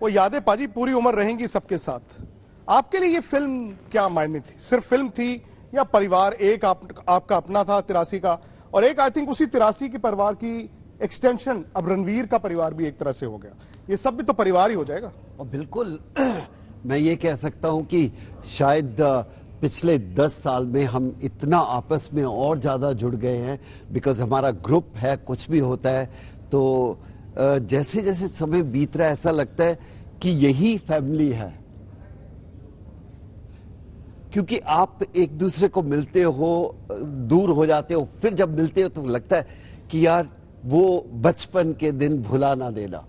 वो यादें पाजी पूरी उम्र रहेंगी सबके साथ। आपके लिए ये फिल्म क्या मायने थी? सिर्फ फिल्म थी या परिवार? एक आपका अपना था 83 का, और एक आई थिंक उसी 83 के परिवार की एक्सटेंशन अब रणवीर का परिवार भी एक तरह से हो गया। ये सब भी तो परिवार ही हो जाएगा। और बिल्कुल मैं ये कह सकता हूं कि शायद पिछले 10 साल में हम इतना आपस में और ज्यादा जुड़ गए हैं, बिकॉज हमारा ग्रुप है, कुछ भी होता है तो जैसे जैसे समय बीत रहा है ऐसा लगता है कि यही फैमिली है, क्योंकि आप एक दूसरे को मिलते हो, दूर हो जाते हो, फिर जब मिलते हो तो लगता है कि यार वो बचपन के दिन भुला ना देना।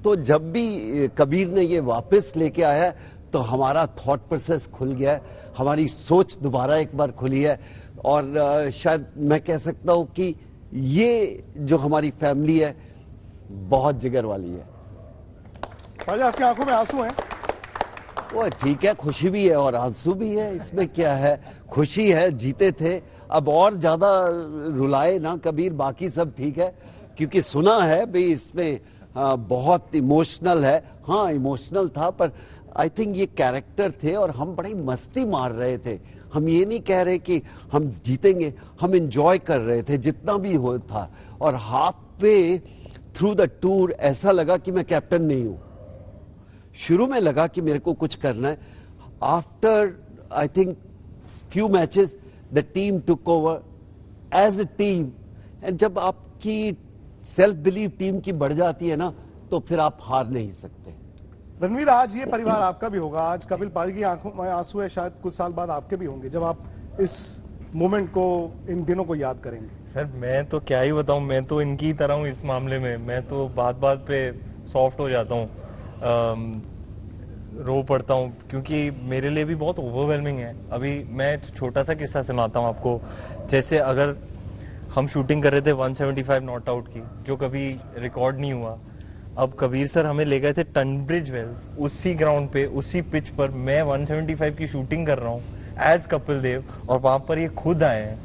तो जब भी कबीर ने ये वापस लेके आया है तो हमारा थॉट प्रोसेस खुल गया है, हमारी सोच दोबारा एक बार खुली है, और शायद मैं कह सकता हूं कि ये जो हमारी फैमिली है बहुत जिगर वाली है। पाजी आपकी आंखों में आंसू हैं? वो ठीक है, खुशी भी है और आंसू भी है, इसमें क्या है। खुशी है, जीते थे, अब और ज्यादा रुलाए ना कबीर, बाकी सब ठीक है, क्योंकि सुना है भाई इसमें बहुत इमोशनल है। हाँ इमोशनल था, पर आई थिंक ये कैरेक्टर थे और हम बड़ी मस्ती मार रहे थे। हम ये नहीं कह रहे कि हम जीतेंगे, हम एंजॉय कर रहे थे जितना भी हो था। और half way through the tour ऐसा लगा कि मैं कैप्टन नहीं हूं। शुरू में लगा कि मेरे को कुछ करना है, after I think few matches the team took over as a team, and जब आपकी सेल्फ बिलीव टीम की बढ़ जाती है ना तो फिर आप हार नहीं सकते। रणवीर, आज ये परिवार आपका भी होगा, आज कपिल पाजी की आंखों में आंसू है, शायद कुछ साल बाद आपके भी होंगे जब आप इस मोमेंट को, इन दिनों को याद करेंगे। सर मैं तो क्या ही बताऊं, मैं तो इनकी तरह हूं इस मामले में। मैं तो बात बात पे सॉफ्ट हो जाता हूं, रो पड़ता हूं, क्योंकि मेरे लिए भी बहुत ओवरवेलमिंग है। अभी मैं छोटा सा किस्सा सुनाता हूं आपको। जैसे अगर हम शूटिंग कर रहे थे 175 नॉट आउट की, जो कभी रिकॉर्ड नहीं हुआ। अब कबीर सर हमें ले गए थे टनब्रिज वेल्स, उसी ग्राउंड पे, उसी पिच पर मैं 175 की शूटिंग कर रहा हूँ एज कपिल देव, और वहां पर ये खुद आए हैं।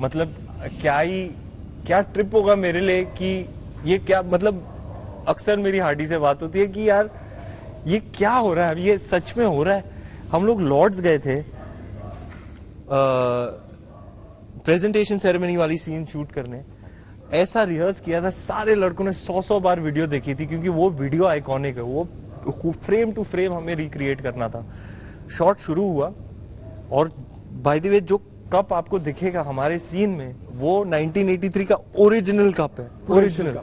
मतलब क्या ट्रिप होगा मेरे लिए कि ये क्या, मतलब अक्सर मेरी हार्डी से बात होती है कि यार ये क्या हो रहा है, ये सच में हो रहा है। हम लोग लॉर्ड्स गए थे, प्रेजेंटेशन सेरेमनी वाली सीन शूट करने। ऐसा रिहर्स किया था, सारे लड़कों ने 100 बार वीडियो देखी थी, क्योंकि वो वीडियो आइकॉनिक है, वो फ्रेम टू फ्रेम हमें रिक्रिएट करना था। शॉट शुरू हुआ, और बाय द वे जो कप आपको दिखेगा हमारे सीन में वो 1983 का ओरिजिनल कप है, ओरिजिनल।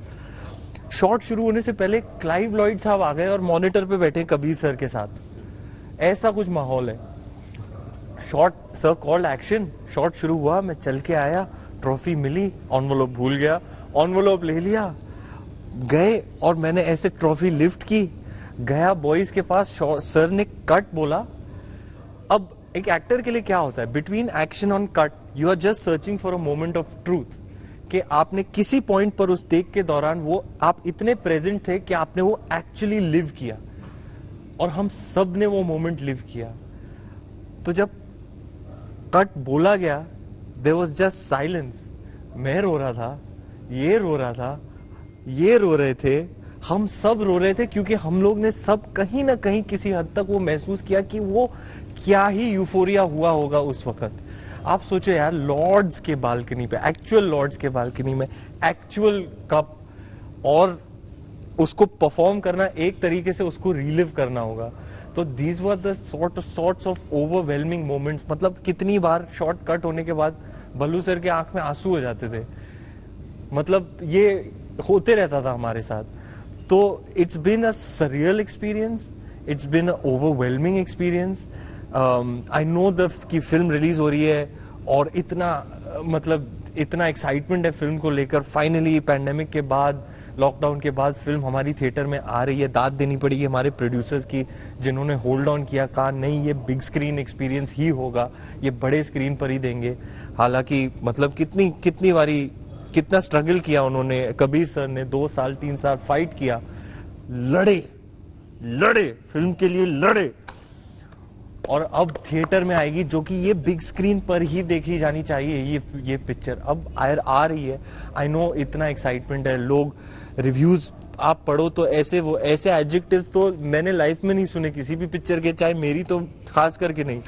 शॉट शुरू होने से पहले क्लाइव लॉयड साहब आ गए और मॉनिटर पे बैठे कबीर सर के साथ। ऐसा कुछ माहौल है। Shot sir called action, shot शुरू हुआ, मैं चल के आया, ट्रॉफी मिली, एनवलप भूल गया, एनवलप ले लिया, गए और मैंने ऐसे ट्रॉफी लिफ्ट की, गया बॉयज के पास, सर ने कट बोला। अब एक एक्टर के लिए क्या होता है, between action on cut you are just searching for a moment of truth, कि आपने किसी पॉइंट पर उस टेक के दौरान वो आप इतने प्रेजेंट थे कि आपने वो एक्चुअली लिव किया, और हम सब ने वो मोमेंट लिव किया। तो जब कट बोला गया, देयर वाज जस्ट साइलेंस। मैं रो रहा था, ये रो रहा था, ये रो रहे थे, हम सब रो रहे थे, क्योंकि हम लोग ने सब कहीं ना कहीं किसी हद तक वो महसूस किया कि वो क्या ही यूफोरिया हुआ होगा उस वक्त। आप सोचो यार, लॉर्ड्स के बालकनी पे, एक्चुअल लॉर्ड्स के बालकनी में एक्चुअल कप, और उसको परफॉर्म करना, एक तरीके से उसको रिलिव करना होगा। तो these were the sorts of overwhelming moments. मतलब कितनी बार शॉट कट होने के बाद भल्लू सर के आंख में आंसू हो जाते थे, मतलब ये होते रहता था हमारे साथ। तो it's been a surreal experience, it's been a overwhelming experience. I know the key film release हो रही है और इतना मतलब इतना एक्साइटमेंट है फिल्म को लेकर। फाइनली पैंडेमिक के बाद, लॉकडाउन के बाद फिल्म हमारी थिएटर में आ रही है। दाद देनी पड़ेगी हमारे प्रोड्यूसर्स की, जिन्होंने होल्ड ऑन किया, कहा नहीं ये बिग स्क्रीन एक्सपीरियंस ही होगा, ये बड़े स्क्रीन पर ही देंगे। हालांकि मतलब कितनी बारी कितना स्ट्रगल किया उन्होंने, कबीर सर ने 2 साल 3 साल फाइट किया, लड़े फिल्म के लिए लड़े, और अब थिएटर में आएगी, जो कि ये बिग स्क्रीन पर ही देखी जानी चाहिए। ये पिक्चर अब आ रही है। आई नो इतना एक्साइटमेंट है, लोग रिव्यूज आप पढ़ो तो ऐसे वो ऐसे एडजेक्टिव्स तो मैंने लाइफ में नहीं सुने किसी भी पिक्चर के, चाहे मेरी तो खास करके नहीं।